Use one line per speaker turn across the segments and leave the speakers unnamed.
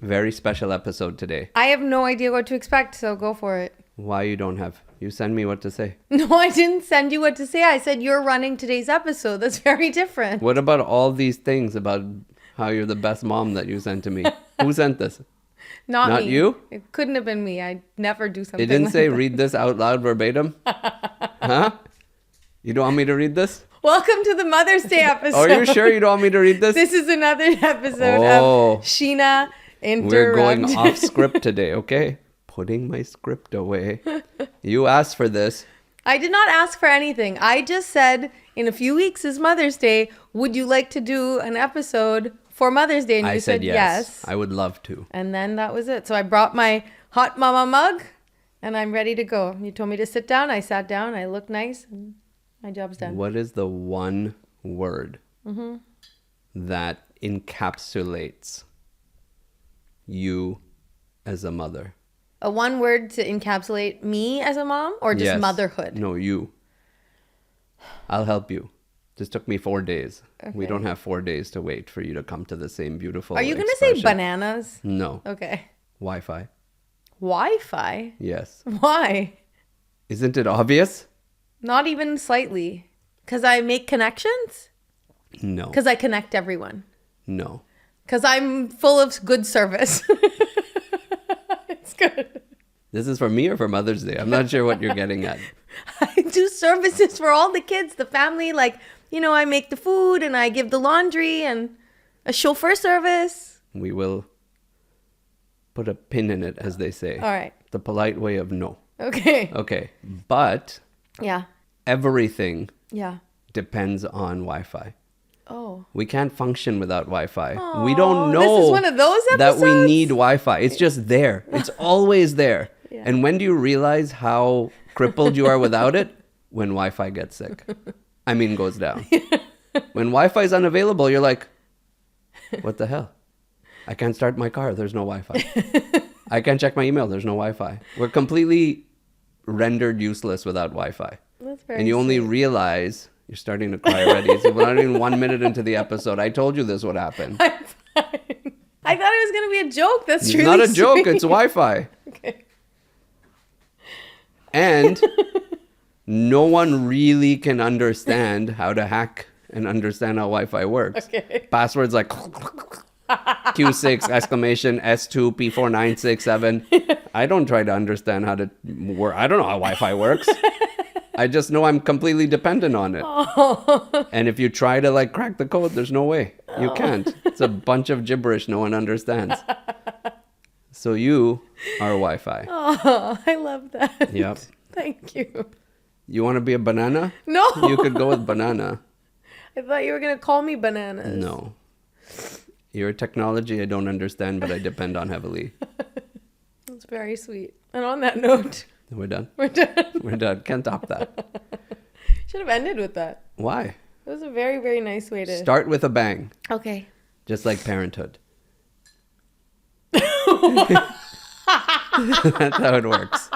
Very special episode today.
I have no idea what to expect, so go for it.
Why you don't have? You send me what to say.
No, I didn't send you what to say. I said you're running today's episode. That's very different.
What about all these things about how you're the best mom that you sent to me? Who sent this?
Not me.
You?
It couldn't have been me. I never do something
It didn't
like
say
that.
read this out loud verbatim? Huh? You don't want me to read this?
Welcome to the Mother's Day episode.
Are you sure you don't want me to read this?
This is another episode of Sheena Interrupted.
We're going off script today, okay? Putting my script away. You asked for this.
I did not ask for anything. I just said in a few weeks is Mother's Day. Would you like to do an episode for Mother's Day? And you said yes.
I would love to.
And then that was it. So I brought my hot mama mug and I'm ready to go. You told me to sit down. I sat down. I looked nice. And my job's done.
What is the one word that encapsulates you as a mother?
A one word to encapsulate me as a mom or just
Yes.
motherhood?
No, you. I'll help you. This took me 4 days. We
Okay.
don't have 4 days to wait for you to come to the same beautiful
Are you going to say
expression.
bananas?
No.
Okay.
Wi-Fi.
Wi-Fi?
Yes.
Why?
Isn't it obvious?
Not even slightly. Because I make connections?
No.
Because I connect everyone.
No.
Because I'm full of good service. It's good.
This is for me or for Mother's Day? I'm not sure what you're getting at.
I do services for all the kids, the family. Like, you know, I make the food and I give the laundry and a chauffeur service.
We will put a pin in it, as they say.
All right.
The polite way of no.
Okay.
Okay. But
Yeah.
everything
Yeah.
depends on Wi-Fi.
Oh.
We can't function without Wi-Fi. We
Aw,
don't know
this is one of those
that we
episodes?
need Wi-Fi. It's just there. It's always there.
Yeah.
And when do you realize how crippled you are without it? When Wi-Fi gets sick. I mean, goes down. When Wi-Fi is unavailable, you're like, what the hell? I can't start my car. There's no Wi-Fi. I can't check my email. There's no Wi-Fi. We're completely rendered useless without Wi-Fi.
That's very
And you only
sweet.
realize... You're starting to cry already. So we're not even 1 minute into the episode. I told you this would happen.
I'm fine. I thought it was going to be a joke. That's
It's
really
not a joke.
sweet.
It's Wi-Fi.
Okay.
And no one really can understand how to hack and understand how Wi-Fi works.
Okay.
Passwords like Q6 exclamation S2 P4967. I don't try to understand how to work. I don't know how Wi-Fi works. I just know I'm completely dependent on it.
Oh.
And if you try to like crack the code, there's no way. You can't. It's a bunch of gibberish no one understands. So you are Wi-Fi.
Oh, I love that.
Yep.
Thank you.
You want to be a banana?
No.
You could go with banana.
I thought you were going to call me bananas.
No. You're a technology I don't understand, but I depend on heavily.
That's very sweet. And on that note,
We're done.
we're done.
We're done. Can't top that.
Should have ended with that.
Why?
It was a very, very nice way to...
Start with a bang,
Okay.
just like parenthood. That's how it works.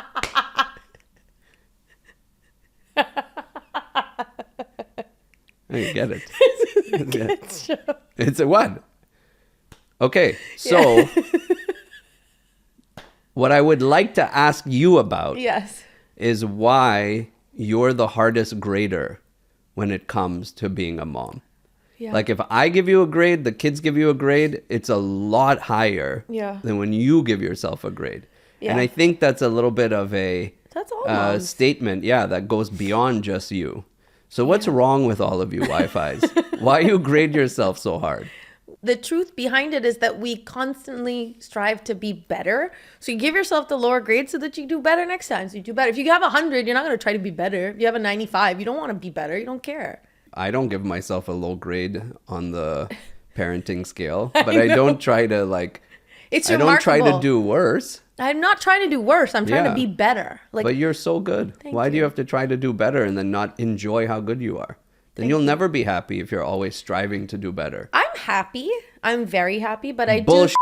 I get it.
Good show.
It's a what? Okay, so what I would like to ask you about
Yes.
is why you're the hardest grader when it comes to being a mom.
Yeah.
Like if I give you a grade, the kids give you a grade, it's a lot higher
Yeah.
than when you give yourself a grade.
Yeah.
And I think that's a little bit of a
That's all moms.
statement, that goes beyond just you. So what's wrong with all of you Wi-Fis? Why you grade yourself so hard?
The truth behind it is that we constantly strive to be better. So you give yourself the lower grade so that you do better next time. So you do better. If you have 100, you're not going to try to be better. If you have a 95, you don't want to be better. You don't care.
I don't give myself a low grade on the parenting scale, but I don't try to like,
It's
I don't try to
remarkable.
do worse.
I'm not trying to do worse. I'm trying
Yeah.
to be better. Like,
But you're so good. Why do you
you.
have to try to do better and then not enjoy how good you are? Then you'll never be happy if you're always striving to do better.
I'm happy. I'm very happy, but I
Bullshit.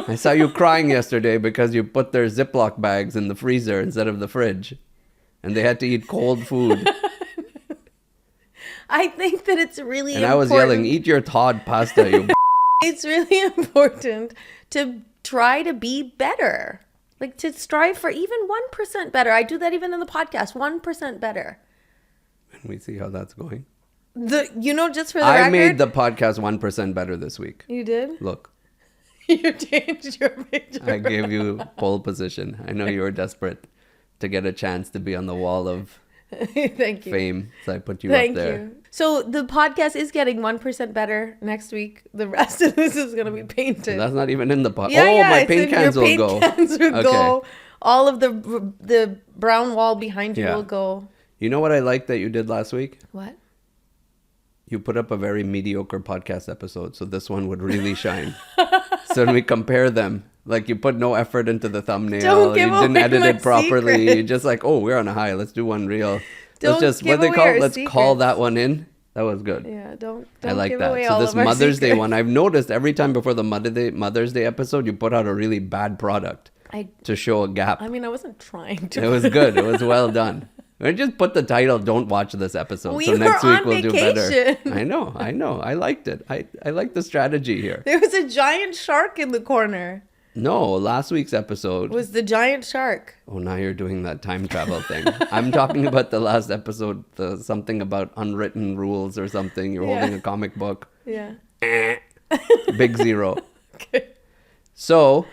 I saw you crying yesterday because you put their Ziploc bags in the freezer instead of the fridge. And they had to eat cold food.
I think that it's really
And I
important.
was yelling, eat your Todd pasta, you
It's really important to try to be better. Like to strive for even 1% better. I do that even in the podcast, 1% better.
And we see how that's going.
Just for the
I
record.
made the podcast 1% better this week.
You did?
Look,
You changed your picture.
I gave you pole position. I know you were desperate to get a chance to be on the wall of
Thank you.
fame, so I put you
Thank
up there.
you. So the podcast is getting 1% better next week. The rest of this is going to be painted.
That's not even in the podcast. My
Yeah,
paint cans will go.
Cans will
Okay.
go. All of the brown wall behind you
Yeah.
will go.
You know what I liked that you did last week?
What?
You put up a very mediocre podcast episode, so this one would really shine. So when we compare them, like you put no effort into the thumbnail,
Don't give
you didn't
away
edit
my
it properly.
secrets.
You just like, oh, we're on a high. Let's do one real.
Don't
Let's just
give
what they
away
call.
our
Let's call
secrets.
that one in. That was good.
Yeah, don't
I like
give
that.
away
So
all
this
of our
Mother's Day
secrets.
one, I've noticed every time before the Mother's Day episode, you put out a really bad product to show a gap.
I mean, I wasn't trying to.
It was good. It was well done. I just put the title, "Don't watch this episode."
We
so next
were
week
on
we'll do better.
vacation.
I know. I liked it. I like the strategy here.
There was a giant shark in the corner.
No, last week's episode.
It was the giant shark.
Oh, now you're doing that time travel thing. I'm talking about the last episode, something about unwritten rules or something. You're holding a comic book.
Yeah.
Big zero.
Okay.
So,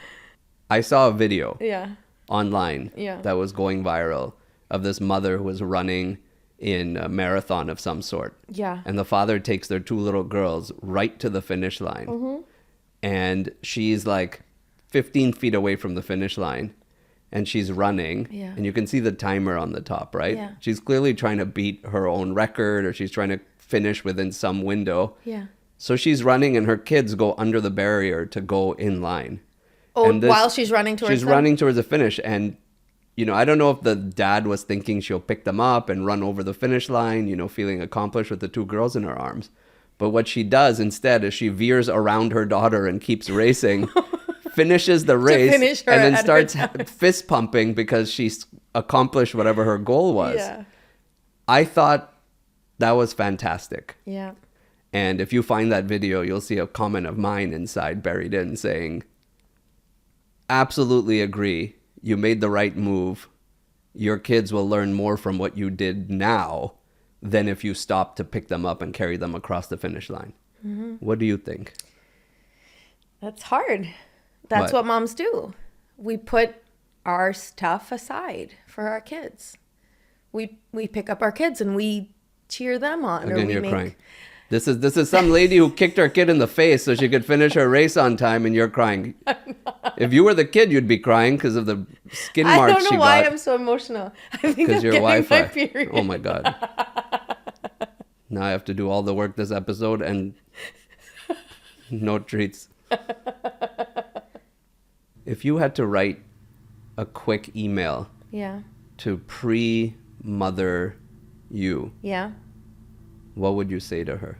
I saw a video
Yeah.
online
Yeah.
that was going viral of this mother who was running in a marathon of some sort.
Yeah.
And the father takes their two little girls right to the finish line.
Mm-hmm.
And she's like 15 feet away from the finish line. And she's running.
Yeah.
And you can see the timer on the top, right?
Yeah.
She's clearly trying to beat her own record, or she's trying to finish within some window.
Yeah.
So she's running and her kids go under the barrier to go in line.
Oh,
And this-
while she's running towards
She's
them?
running towards the finish. And, I don't know if the dad was thinking she'll pick them up and run over the finish line, feeling accomplished with the two girls in her arms. But what she does instead is she veers around her daughter and keeps racing, finishes the race,
finish her
and then
at
starts
her time.
fist pumping because she's accomplished whatever her goal was.
Yeah.
I thought that was fantastic.
Yeah.
And if you find that video, you'll see a comment of mine inside buried in saying, absolutely agree. You made the right move. Your kids will learn more from what you did now than if you stopped to pick them up and carry them across the finish line. Mm-hmm. What do you think?
That's hard. That's what moms do. We put our stuff aside for our kids. We pick up our kids and we cheer them on.
Again, you're crying. This is some lady who kicked her kid in the face so she could finish her race on time, and you're crying. If you were the kid, you'd be crying because of the skin
I
marks
don't
she
know why
got.
I'm so emotional. I think
Because
I'm
your
getting
Wi-Fi.
my period.
Oh my God. Now I have to do all the work this episode and no treats. If you had to write a quick email
Yeah.
to pre-mother you,
Yeah.
what would you say to her?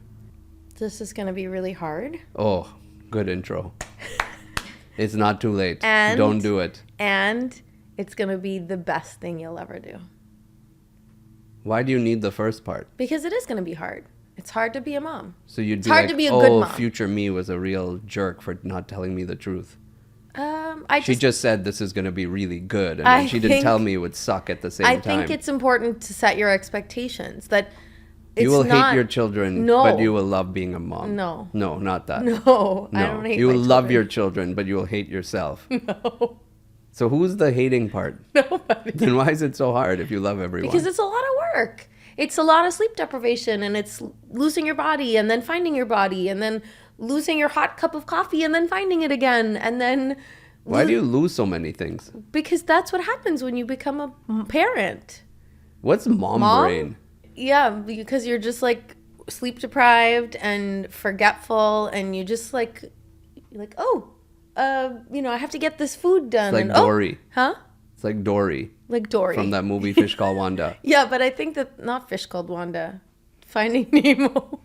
This is going to be really hard.
Oh, good intro. It's not too late.
And-
Don't do it.
And it's going to be the best thing you'll ever do.
Why do you need the first part?
Because it is going to be hard. It's hard to be a mom.
So you'd be
hard
like,
to be a good
oh,
mom."
future me was a real jerk for not telling me the truth. She
Just
just said this is going to be really good, and then she didn't tell me it would suck at the same time.
I think it's important to set your expectations that it's
you will
not,
hate your children,
No.
but you will love being a mom.
No.
No, not that.
No, I don't hate
you
my
will love
children.
your children, but you will hate yourself.
No.
So who's the hating part?
Nobody.
Then why is it so hard if you love everyone?
Because it's a lot of work. It's a lot of sleep deprivation, and it's losing your body and then finding your body and then losing your hot cup of coffee and then finding it again. And then
Why do you lose so many things?
because that's what happens when you become a parent.
What's mom brain?
Yeah, because you're just like sleep deprived and forgetful, and you just like, you're like, I have to get this food done.
It's like
and,
Dory.
Huh?
It's like Dory
Like Dory.
from that movie Fish Called Wanda.
Yeah, but I think that not Fish Called Wanda. Finding Nemo.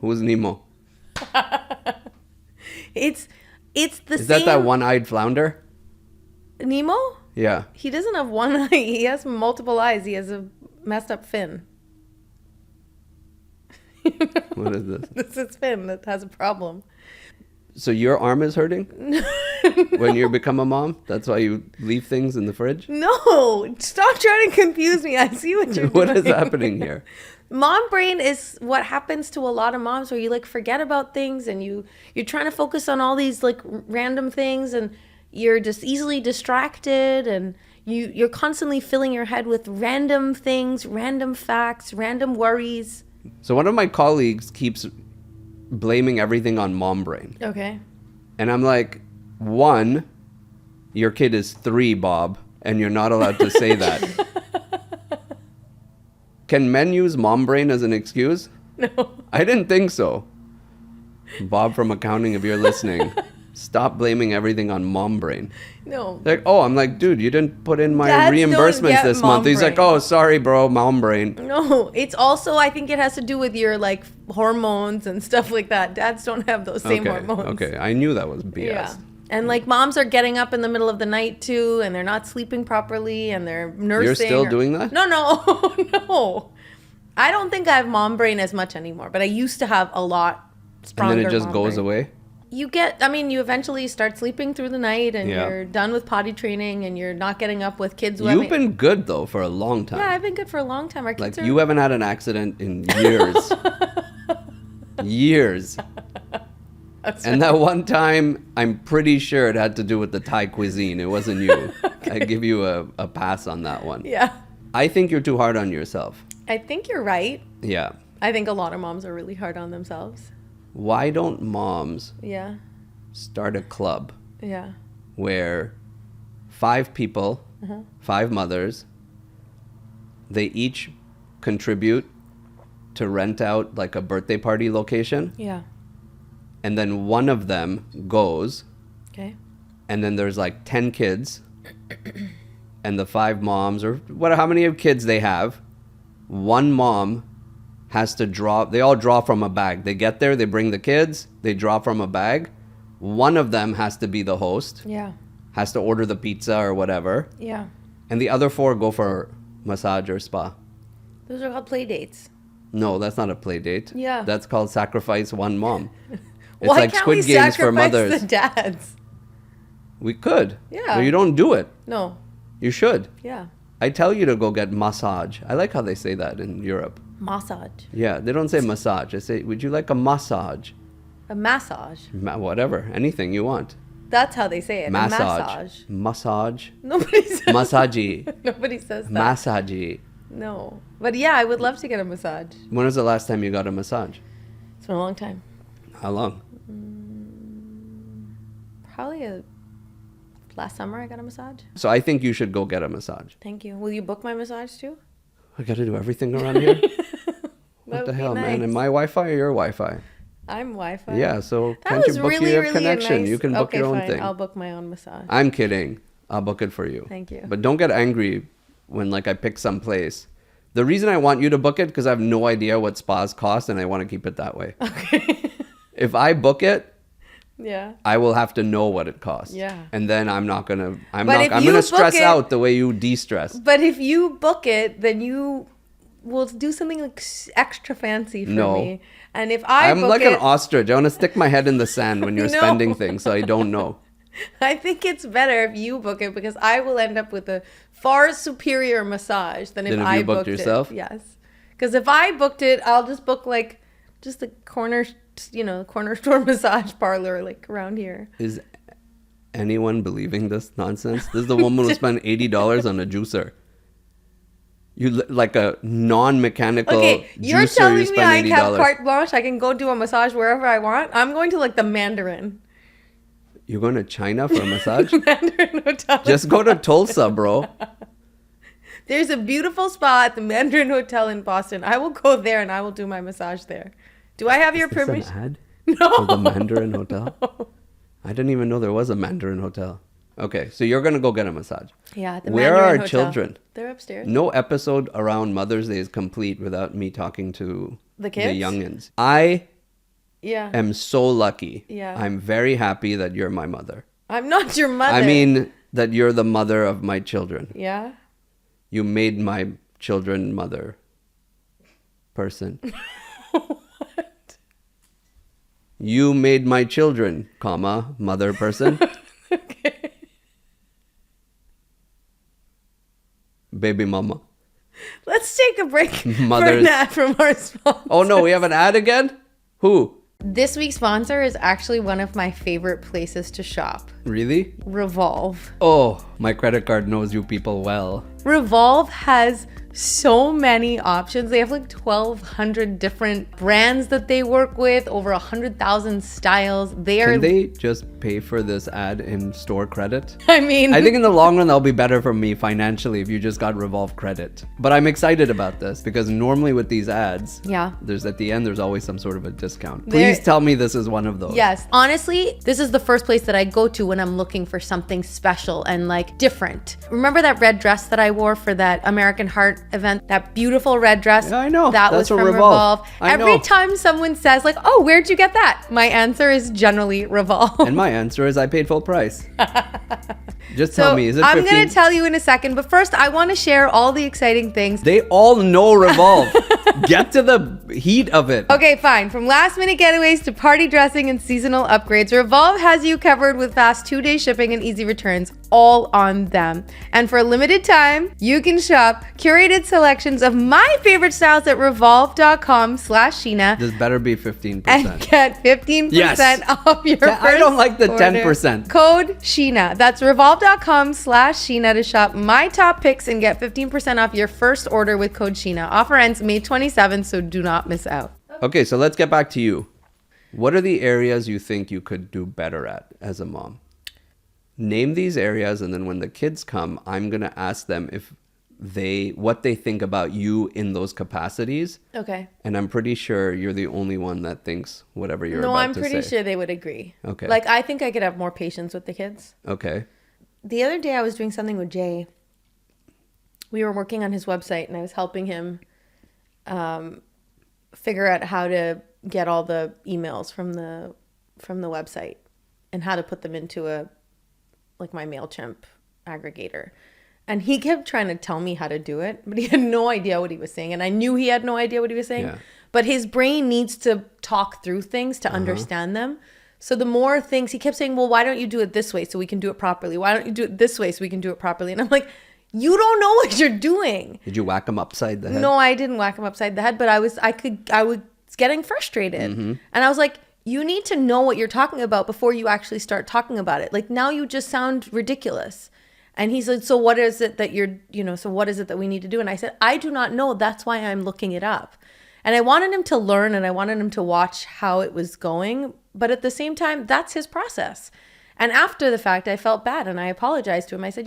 Who's Nemo?
It's the
Is
same.
that one-eyed flounder?
Nemo?
Yeah.
He doesn't have one eye. He has multiple eyes. He has a messed up fin.
What is this?
This is fin that has a problem.
So your arm is hurting when you become a mom? That's why you leave things in the fridge?
No, stop trying to confuse me. I see what you're doing.
What is happening here?
Mom brain is what happens to a lot of moms where you like forget about things and you're trying to focus on all these like random things and you're just easily distracted and you're constantly filling your head with random things, random facts, random worries.
So one of my colleagues keeps blaming everything on mom brain.
Okay.
And I'm like, one, your kid is 3, Bob, and you're not allowed to say that. Can men use mom brain as an excuse?
No.
I didn't think so. Bob from accounting, if you're listening, stop blaming everything on mom brain.
No.
Like, oh, I'm like, dude, you didn't put in my
Dads don't
reimbursements
get
this
mom
month. He's like,
brain.
oh, sorry, bro, mom brain.
No, it's also, I think it has to do with your like hormones and stuff like that. Dads don't have those same hormones.
Okay, I knew that was BS.
Yeah. And like moms are getting up in the middle of the night too, and they're not sleeping properly, and they're nursing.
You're still doing that?
No, no. I don't think I have mom brain as much anymore, but I used to have a lot stronger.
And then it just
mom
goes
brain.
away?
You eventually start sleeping through the night, and you're done with potty training, and you're not getting up with kids.
You've been good though for a long time.
Yeah, I've been good for a long time. Our kids
Like
are...
you haven't had an accident in years. Years. And that one time, I'm pretty sure it had to do with the Thai cuisine. It wasn't you.
Okay.
I give you a pass on that one.
Yeah.
I think you're too hard on yourself.
I think you're right.
Yeah.
I think a lot of moms are really hard on themselves.
Why don't moms
Yeah.
start a club
Yeah.
where 5 people, 5 mothers, they each contribute to rent out like a birthday party location,
Yeah.
and then one of them goes,
Okay.
and then there's like 10 kids, and the 5 moms, or how many of kids they have, one mom has to draw, they all draw from a bag. They get there, they bring the kids, they draw from a bag. One of them has to be the host,
Yeah.
has to order the pizza or whatever,
Yeah.
and the other 4 go for massage or spa.
Those are called play dates.
No, that's not a play date.
Yeah.
That's called sacrifice one mom. It's
Why
like
can't
Squid
we
Games for
sacrifice
mothers.
the dads?
We could.
Yeah.
But you don't do it.
No.
You should.
Yeah.
I tell you to go get massage. I like how they say that in Europe.
Massage.
Yeah, they don't say massage. They say, would you like a massage?
A massage.
Whatever. Anything you want.
That's how they say it. A
Massage. Massage.
Nobody says
Massagey.
Nobody says that.
Massagey.
No. But yeah, I would love to get a massage.
When was the last time you got a massage?
It's been a long time.
How long?
Probably last summer I got a massage.
So I think you should go get a massage.
Thank you. Will you book my massage too?
I got to do everything around here? What the hell, man? Am I Wi-Fi or your Wi-Fi?
I'm Wi-Fi.
Yeah, so
That
can't you
was
book
really,
your
really
connection?
nice.
You can book
Okay,
your own
fine.
thing.
I'll book my own massage.
I'm kidding. I'll book it for you.
Thank you.
But don't get angry when like I pick some place. The reason I want you to book it because I have no idea what spas cost and I want to keep it that way.
Okay.
If I book it,
Yeah.
I will have to know what it costs.
Yeah.
And then I'm gonna
But if you
gonna
book
stress
it-
out the way you de-stress.
But if you book it, then you will do something like extra fancy for
No.
me. And if I
I'm
book
like
it,
an ostrich. I want to stick my head in the sand when you're
No.
spending things so I don't know.
I think it's better if you book it because I will end up with a far superior massage than if
Than if
I
you booked
booked
yourself?
it. Yes. Because if I booked it, I'll just book like just the corner store massage parlor like around here.
Is anyone believing this nonsense? This is the woman who spent $80 on a juicer. Like a non-mechanical
Okay, you're
juicer,
telling
you
me
spend
I
$80.
have carte blanche. I can go do a massage wherever I want. I'm going to like the Mandarin.
You're going to China for a massage?
Mandarin Hotel.
Just go to Tulsa, bro.
There's a beautiful spa at the Mandarin Hotel in Boston. I will go there and I will do my massage there. Do I have your
Is this
permission?
an ad
No.
for the Mandarin Hotel? I didn't even know there was a Mandarin Hotel. Okay, so you're going to go get a massage.
Yeah, at the
Where
Mandarin
are our
Hotel.
children?
They're upstairs.
No episode around Mother's Day is complete without me talking to
The kids?
youngins. I
Yeah.
am so lucky.
Yeah.
I'm very happy that you're my mother.
I'm not your mother.
I mean, that you're the mother of my children.
Yeah.
You made my children mother person.
What?
You made my children, comma, mother person.
Okay.
Baby mama.
Let's take a break
Mothers.
from our sponsor.
Oh no, we have an ad again? Who?
This week's sponsor is actually one of my favorite places to shop.
Really?
Revolve.
Oh, my credit card knows you people well.
Revolve has so many options. They have like 1,200 different brands that they work with, over 100,000 styles.
Can they just pay for this ad in store credit?
I mean,
I think in the long run, that'll be better for me financially if you just got Revolve credit. But I'm excited about this because normally with these ads,
yeah.
there's at the end, there's always some sort of a discount. Please tell me this is one of those.
Yes. Honestly, this is the first place that I go to when I'm looking for something special and like different. Remember that red dress that I wore for that American Heart event? That beautiful red dress?
Yeah, I know.
That
That's
was from
Revolve.
Every time someone says like, oh, where'd you get that? My answer is generally Revolve.
And my answer is I paid full price. Just tell me, is it 15?
I'm going to tell you in a second, but first I want to share all the exciting things.
They all know Revolve. Get to the heat of it.
Okay, fine. From last minute getaways to party dressing and seasonal upgrades, Revolve has you covered with fast 2-day shipping and easy returns, all on them. And for a limited time, you can shop curated selections of my favorite styles at revolve.com/Sheena.
This better be 15%.
And get 15% off your first
I don't like the
order.
10%.
Code Sheena. That's revolve.com/Sheena to shop my top picks and get 15% off your first order with code Sheena. Offer ends May 27th, so do not miss out.
Okay, so let's get back to you. What are the areas you think you could do better at as a mom? Name these areas, and then when the kids come, I'm going to ask them what they think about you in those capacities.
Okay.
And I'm pretty sure you're the only one that thinks whatever you're about to say.
No, I'm pretty sure they would agree.
Okay.
Like, I think I could have more patience with the kids.
Okay.
The other day I was doing something with Jay. We were working on his website and I was helping him figure out how to get all the emails from the website and how to put them into my MailChimp aggregator. And he kept trying to tell me how to do it, but he had no idea what he was saying. And I knew he had no idea what he was saying. Yeah. But his brain needs to talk through things to understand them. So the more things, he kept saying, well, why don't you do it this way so we can do it properly? Why don't you do it this way so we can do it properly? And I'm like, you don't know what you're doing.
Did you whack him upside the head?
No, I didn't whack him upside the head, but I was getting frustrated. Mm-hmm. And I was like, you need to know what you're talking about before you actually start talking about it. Like, now you just sound ridiculous. And he's like, so what is it that so what is it that we need to do? And I said, I do not know. That's why I'm looking it up. And I wanted him to learn and I wanted him to watch how it was going. But at the same time, that's his process. And after the fact, I felt bad and I apologized to him. I said,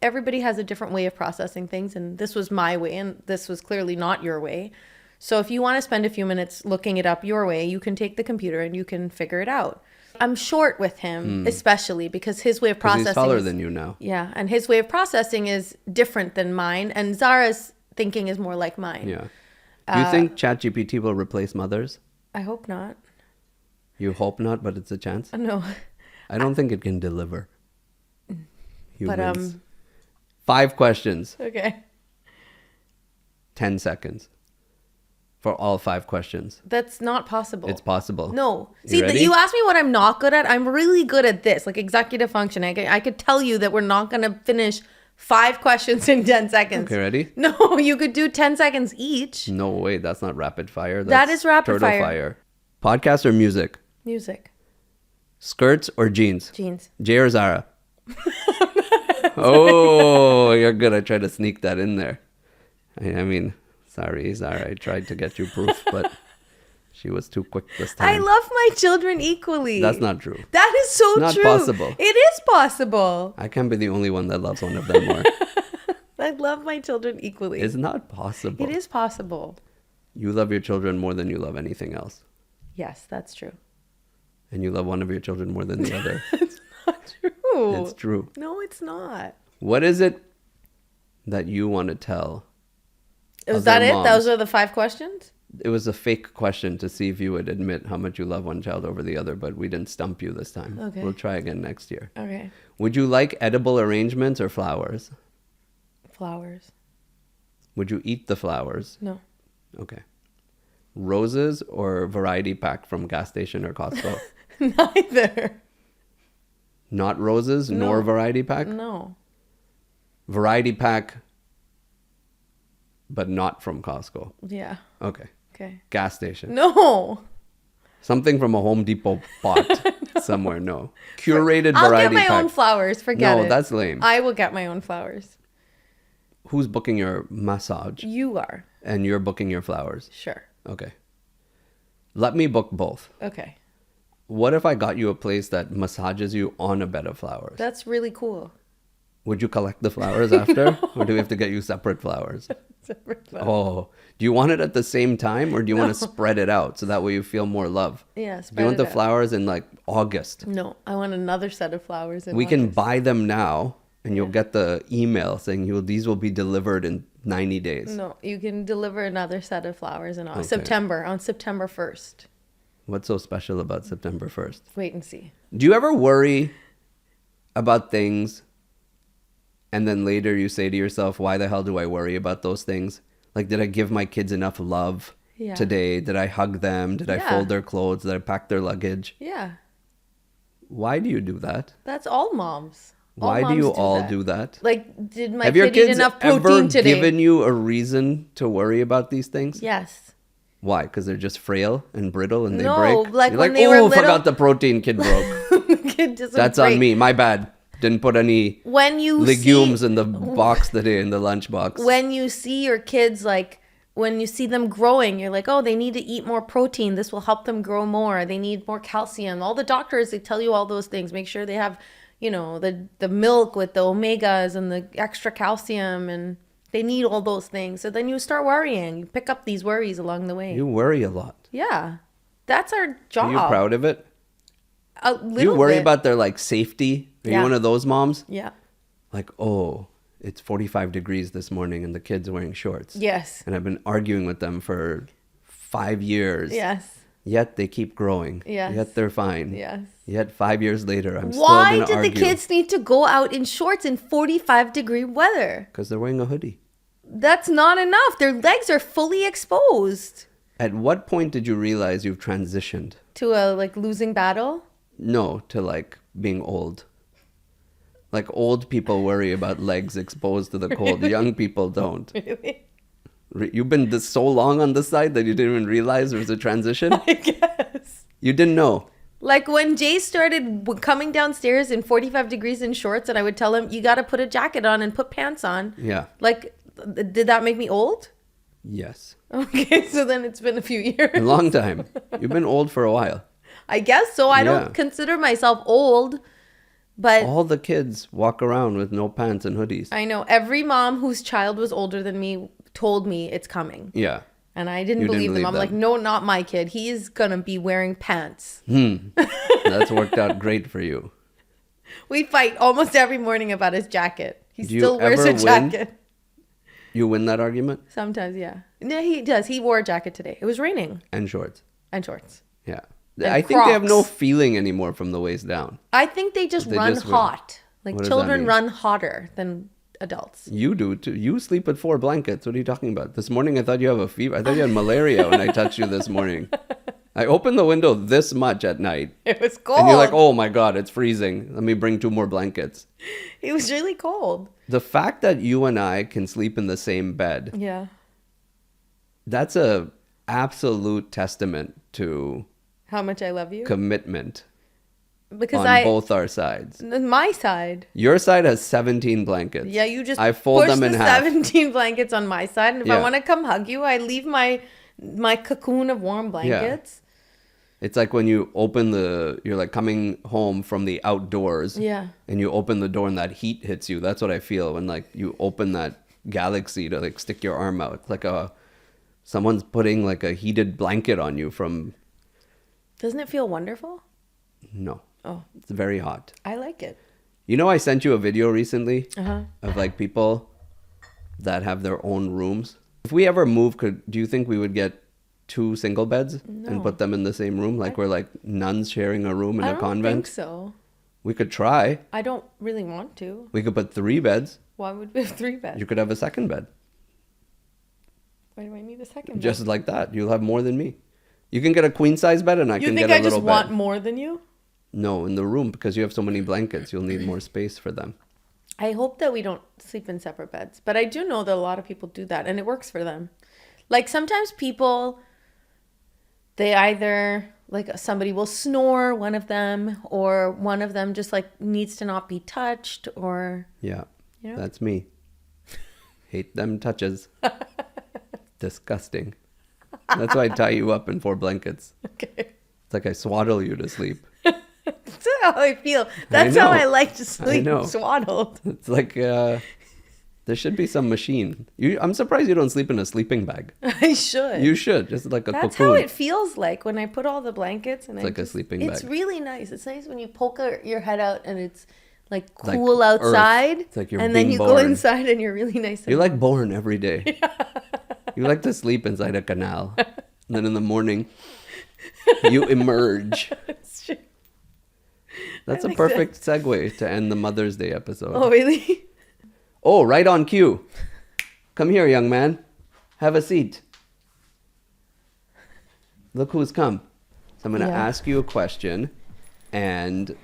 everybody has a different way of processing things. And this was my way and this was clearly not your way. So if you want to spend a few minutes looking it up your way, you can take the computer and you can figure it out. I'm short with him, especially because his way of processing
he's taller than you now.
Yeah, and his way of processing is different than mine, and Zara's thinking is more like mine.
Yeah. Do you think ChatGPT will replace mothers?
I hope not.
You hope not, but it's a chance?
No.
I don't think it can deliver humans.
But
5 questions.
Okay.
10 seconds. For all 5 questions.
That's not possible.
It's possible.
No. See, you asked me what I'm not good at. I'm really good at this, like executive function. I could tell you that we're not going to finish 5 questions in 10 seconds.
Okay, ready?
No, you could do 10 seconds each.
No, wait, that's not rapid fire.
That is rapid
fire. Podcast or music?
Music.
Skirts or jeans?
Jeans.
Jae or Zara? Oh, you're good. I tried to sneak that in there. I mean... Sorry, Zara. I tried to get you proof, but she was too quick this time.
I love my children equally.
That's not true.
That is so true.
It's not possible.
It is possible.
I can't be the only one that loves one of them more.
I love my children equally.
It's not possible.
It is possible.
You love your children more than you love anything else.
Yes, that's true.
And you love one of your children more than the other.
It's not true.
It's true.
No, it's not.
What is it that you want to tell?
Was that it? Those are the 5 questions?
It was a fake question to see if you would admit how much you love one child over the other, but we didn't stump you this time.
Okay.
We'll try again next year.
Okay.
Would you like edible arrangements or flowers?
Flowers.
Would you eat the flowers?
No.
Okay. Roses or variety pack from gas station or Costco?
Neither.
Not roses nor variety pack?
No.
Variety pack, but not from Costco.
Yeah.
Okay.
Okay.
Gas station.
No.
Something from a Home Depot pot somewhere. No. Curated
I'll
variety
get my
pack.
own flowers. Forget it.
No, that's lame.
I will get my own flowers.
Who's booking your massage?
You are.
And you're booking your flowers?
Sure.
Okay. Let me book both.
Okay.
What if I got you a place that massages you on a bed of flowers?
That's really cool.
Would you collect the flowers after? Or do we have to get you separate flowers?
Separate flowers.
Oh, do you want it at the same time or do you want to spread it out so that way you feel more love?
Yeah,
Do
spread
you want
it
the
out.
flowers in like August?
No, I want another set of flowers.
We can buy them now and you'll get the email saying these will be delivered in 90 days.
No, you can deliver another set of flowers in
Okay.
September, on September 1st.
What's so special about September 1st?
Wait and see.
Do you ever worry about things and then later you say to yourself, why the hell do I worry about those things? Like, did I give my kids enough love today? Did I hug them? Did I fold their clothes? Did I pack their luggage?
Yeah.
Why do you do that?
That's all moms.
Why do you all do that?
Like, did my
Have your
kid eat
kids
enough
ever
protein today?
given you a reason to worry about these things?
Yes.
Why? Because they're just frail and brittle and they
No,
break?
like
You're
when they were
oh,
little-
forgot the protein, kid broke.
The kid doesn't
That's
break.
on me. My bad. Didn't put any
When you
legumes
see,
in the box today, in the lunch box.
when you see your kids, like when you see them growing, you're like, oh, they need to eat more protein. This will help them grow more. They need more calcium. All the doctors, they tell you all those things. Make sure they have, you know, the milk with the omegas and the extra calcium, and they need all those things. So then you start worrying. You pick up these worries along the way.
You worry a lot.
Yeah. That's our job.
Are you proud of it?
A
Do
little
you worry
bit.
about their like safety? Are you
Yeah.
one of those moms?
Yeah.
Like, oh, it's 45 degrees this morning and the kids are wearing shorts.
Yes.
And I've been arguing with them for 5 years.
Yes.
Yet they keep growing.
Yes.
Yet they're fine.
Yes.
Yet 5 years later, I'm still
Why
going to
did
argue.
the kids need to go out in shorts in 45-degree weather?
Because they're wearing a hoodie.
That's not enough. Their legs are fully exposed.
At what point did you realize you've transitioned?
To a like losing battle?
No, to like being old. Like old people worry about legs exposed to the cold. Young people don't.
Really?
You've been so long on this side that you didn't even realize there was a transition?
I guess.
You didn't know.
Like when Jay started coming downstairs in 45 degrees in shorts, and I would tell him, you got to put a jacket on and put pants on.
Yeah.
Like, did that make me old?
Yes.
Okay, so then it's been a few years.
A long time. You've been old for a while.
I guess so. I
Yeah.
don't consider myself old, but
All the kids walk around with no pants and hoodies.
I know every mom whose child was older than me told me it's coming.
Yeah.
And I didn't
You didn't
believe them.
believe
I'm like,
them.
no, not my kid. He is going to be wearing pants.
That's worked out great for you.
We fight almost every morning about his jacket. He
Do you
still wears
ever
a
win?
jacket.
You win that argument?
Sometimes, yeah. No, he does. He wore a jacket today. It was raining.
And shorts.
And shorts.
Yeah.
And
I think they have no
Crocs.
feeling anymore from the waist down.
I think they just
They
run
just win.
hot. Like
What does that
children
mean?
run hotter than adults.
You do too. You sleep with 4 blankets. What are you talking about? This morning I thought you have a fever. I thought you had malaria when I touched you this morning. I opened the window this much at night.
It was cold.
And you're like, oh my God, it's freezing. Let me bring 2 more blankets.
It was really cold.
The fact that you and I can sleep in the same bed,
Yeah.
that's a absolute testament to
How much I love you.
commitment
Because
on both our sides.
my side.
Your side has 17 blankets.
Yeah, you just
I fold
push
them in
the
half.
17 blankets on my side, and if I
Yeah.
want to come hug you, I leave my cocoon of warm blankets.
It's like when you open you're like coming home from the outdoors.
Yeah.
And you open the door and that heat hits you. That's what I feel when like you open that galaxy to like stick your arm out. Like someone's putting like a heated blanket on you from,
Doesn't it feel wonderful?
no,
Oh,
it's very hot.
I like it.
You know, I sent you a video recently
Uh-huh.
of like people that have their own rooms. If we ever move, do you think we would get 2 single beds and
No.
put them in the same room? Like we're like nuns sharing a room in
I
a
don't
convent?
think so.
We could try.
I don't really want to.
We could put 3 beds.
Why would we have 3 beds?
You could have a second bed.
Why do I need a second
Just
bed?
like that. You'll have more than me. You can get a queen size bed and I
You
can
think
get a
I just
little
want
bed.
more than you?
No, in the room, because you have so many blankets, you'll need more space for them.
I hope that we don't sleep in separate beds. But I do know that a lot of people do that and it works for them. Like sometimes people, they either, like somebody will snore, one of them, or one of them just like needs to not be touched or,
Yeah,
you know?
that's me. Hate them touches. Disgusting. That's why I tie you up in 4 blankets.
Okay.
It's like I swaddle you to sleep.
That's how I feel. That's how
know.
I like to sleep,
know.
swaddled.
It's like there should be some machine. I'm surprised you don't sleep in a sleeping bag.
I should.
You should, just like a
That's
cocoon.
how it feels like when I put all the blankets and
It's like a sleeping
It's
bag.
really nice. It's nice when you poke your head out and it's like
Like
cool
Earth.
outside.
It's like you're
and then
being
you go
born.
inside and you're really nice. And
You're like
warm.
born every day. You like to sleep inside a canal. And then in the morning, you emerge.
It's true.
That's
I
a
like
perfect segue to end the Mother's Day episode.
Oh, really?
Oh, right on cue. Come here, young man. Have a seat. Look who's come. So I'm going to
Yeah.
ask you a question, and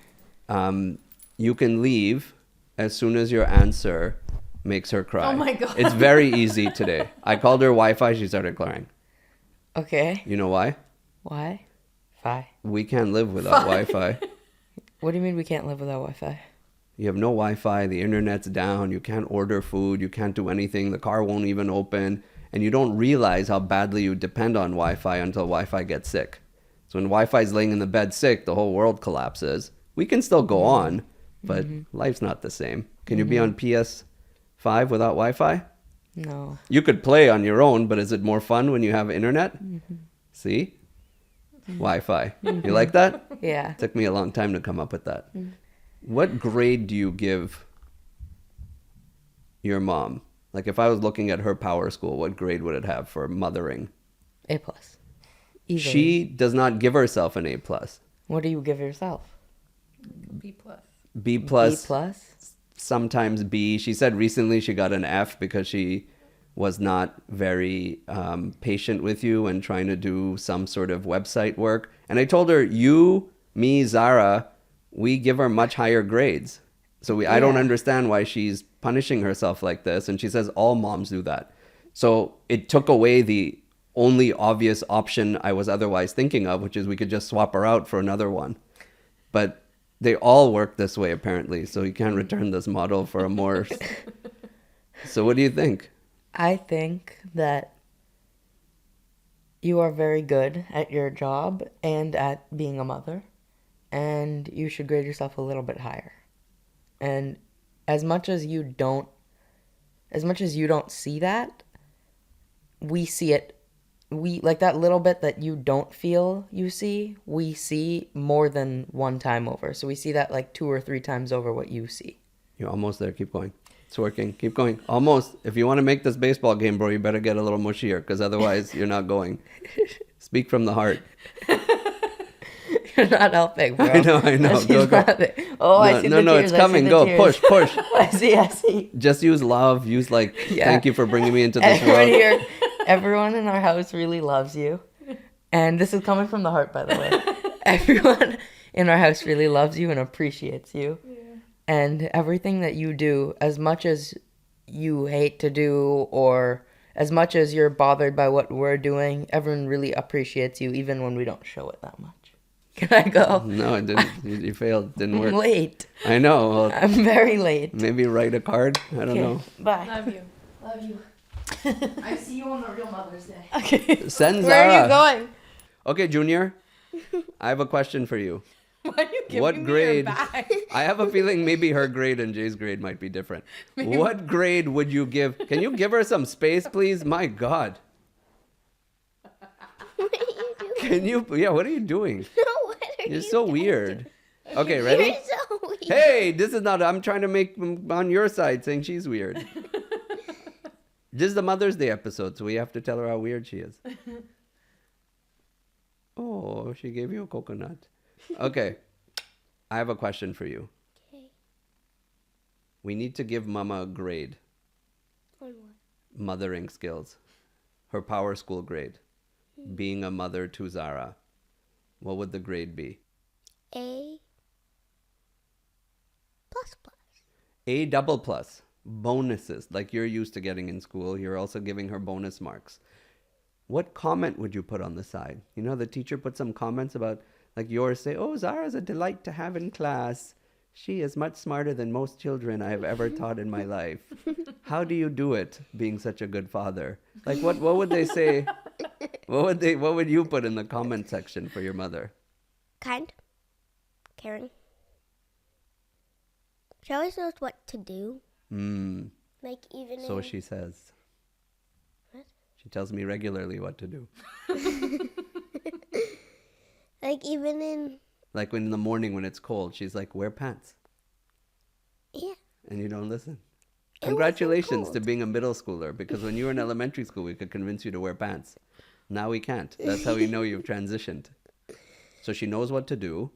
you can leave as soon as your answer makes her cry.
Oh my God.
It's very easy today. I called her Wi-Fi. She started crying.
Okay.
You know why?
Why? Fi.
We can't live without Wi-Fi.
What do you mean we can't live without Wi-Fi?
You have no Wi-Fi, the internet's down, you can't order food, you can't do anything, the car won't even open, and you don't realize how badly you depend on Wi-Fi until Wi-Fi gets sick. So when Wi-Fi's laying in the bed sick, the whole world collapses. We can still go on, but life's not the same. Can you be on PS5 without Wi-Fi?
No.
You could play on your own, but is it more fun when you have internet? See? Wi-Fi. You like that?
Yeah.
Took me a long time to come up with that. What grade do you give your mom? Like if I was looking at her power school, what grade would it have for mothering?
A+. Easily.
She does not give herself an A+.
What do you give yourself?
B plus.
B+,
B+.
sometimes B. She said recently she got an F because she was not very patient with you and trying to do some sort of website work. And I told her, you, me, Zara, we give her much higher grades. So I don't
Yeah.
understand why she's punishing herself like this. And she says all moms do that. So it took away the only obvious option I was otherwise thinking of, which is we could just swap her out for another one. But they all work this way, apparently. So you can't return this model for a more... So what do you think?
I think that you are very good at your job and at being a mother, and you should grade yourself a little bit higher. And as much as you don't see that, we see it. We like that little bit that you don't feel you see, we see more than one time over. So we see that like 2 or 3 times over what you see.
You're almost there. Keep going. It's working. Keep going. Almost. If you want to make this baseball game, bro, you better get a little mushier because otherwise you're not going. Speak from the heart.
You're not helping, bro.
I know.
She's
Go.
not there. Oh, I see the tears.
No, it's
I see
coming.
the
Go.
tears.
Push.
I see.
Just use love. Use like,
Yeah.
thank you for bringing me into this
Everyone
world.
here, everyone in our house really loves you. And this is coming from the heart, by the way. Everyone in our house really loves you and appreciates you. Yeah. And everything that you do, as much as you hate to do or as much as you're bothered by what we're doing, everyone really appreciates you even when we don't show it that much. Can I go?
No, it didn't. You failed. Didn't work.
I'm late.
I know. Well,
I'm very late.
maybe write a card. I don't know.
Bye.
Love you.
Love you. I see you on the real Mother's Day.
Okay.
Send
Where are
Zara.
you going?
Okay, Junior. I have a question for you.
Why are you giving
What
me
grade?
your bag?
I have a feeling maybe her grade and Jay's grade might be different. What grade would you give? Can you give her some space, please? My God.
What are you doing?
Can you? Yeah, what are you doing?
No, what are
You're
you
so
doing?
weird. Okay, ready?
You're so weird.
Hey, this is not. I'm trying to make on your side saying she's weird. This is the Mother's Day episode, so we have to tell her how weird she is. Oh, she gave you a coconut. Okay, I have a question for you.
Okay.
We need to give Mama a grade.
On what?
Mothering skills. her power school grade, being a mother to Zara, what would the grade be?
A plus plus.
A double plus. Bonuses, like you're used to getting in school. You're also giving her bonus marks. What comment would you put on the side? You know, the teacher put some comments about, like yours say, oh, Zara's a delight to have in class. She is much smarter than most children I have ever taught in my life. How do you do it, being such a good father? Like, what would they say? What would you put in the comment section for your mother?
Kind. Caring. She always knows what to do. Like even
So
in...
she says.
What?
She tells me regularly what to do.
Like even in...
Like when in the morning when it's cold, she's like, wear pants.
Yeah.
And you don't listen.
It
Congratulations
wasn't
to
cold.
being a middle schooler, because when you were in elementary school, we could convince you to wear pants. Now we can't. That's how we know you've transitioned. So she knows what to do.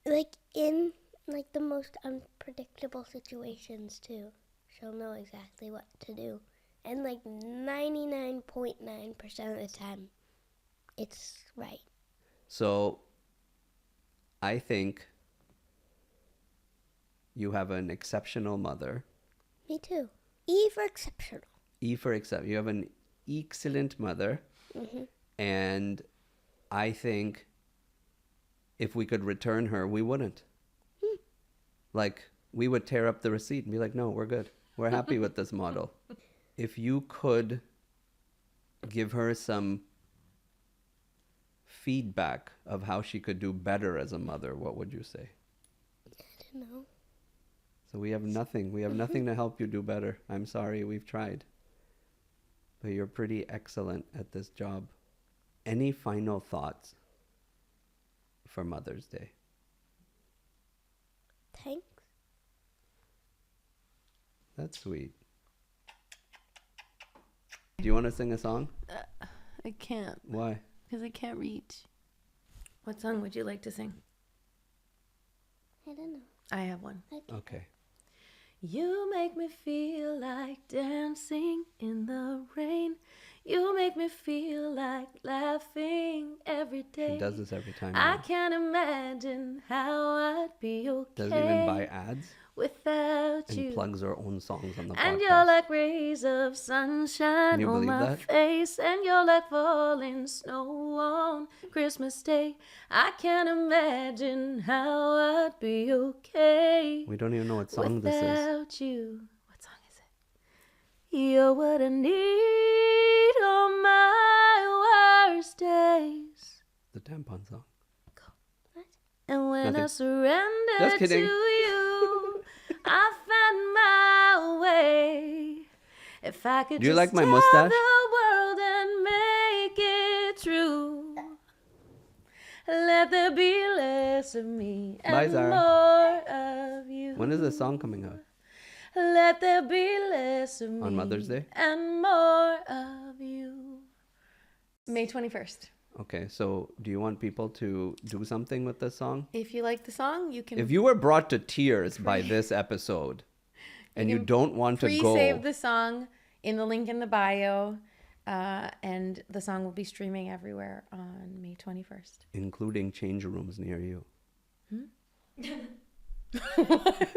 Like in like the most unpredictable situations too. She'll know exactly what to do. And like 99.9% of the time, it's right.
So I think you have an exceptional mother.
Me too. E for exceptional.
E for except. You have an excellent mother. And I think if we could return her, we wouldn't. Like, we would tear up the receipt and be like, no, we're good. We're happy with this model. If you could give her some feedback of how she could do better as a mother, what would you say?
I don't know.
So we have nothing. We have nothing to help you do better. I'm sorry, we've tried. But you're pretty excellent at this job. Any final thoughts for Mother's Day?
Thanks.
That's sweet. Do you want to sing a song?
I can't,
Why?
because I can't reach. What song would you like to sing?
I don't know.
I have one.
Okay.
You make me feel like dancing in the rain. You make me feel like laughing every day.
She does this every time.
I can't imagine how I'd be okay
Doesn't even buy ads
without
and
you.
plugs her own songs on the podcast.
And you're like rays of sunshine
Can you
on
believe
my
that?
face. And you're like falling snow on Christmas Day. I can't imagine how I'd be okay
We don't even know what song this is.
without you. What song is it? You're what I need on my worst days.
The tampon song.
And when I
Nothing.
surrender
Just
to
kidding.
you, I find my way. If I could
Do you
just
like my
tell
mustache?
the world and make it true. Let there be less of me
Bye,
and
Zara.
more of you.
When is this song coming out?
Let there be less of me
On Mother's Day?
and more of you. May 21st.
Okay, so do you want people to do something with this song?
If you like the song, you can
If you were brought to tears by this episode and you
can
don't want to
pre-save
go,
the song in the link in the bio, and the song will be streaming everywhere on May 21st.
including change rooms near you.
What?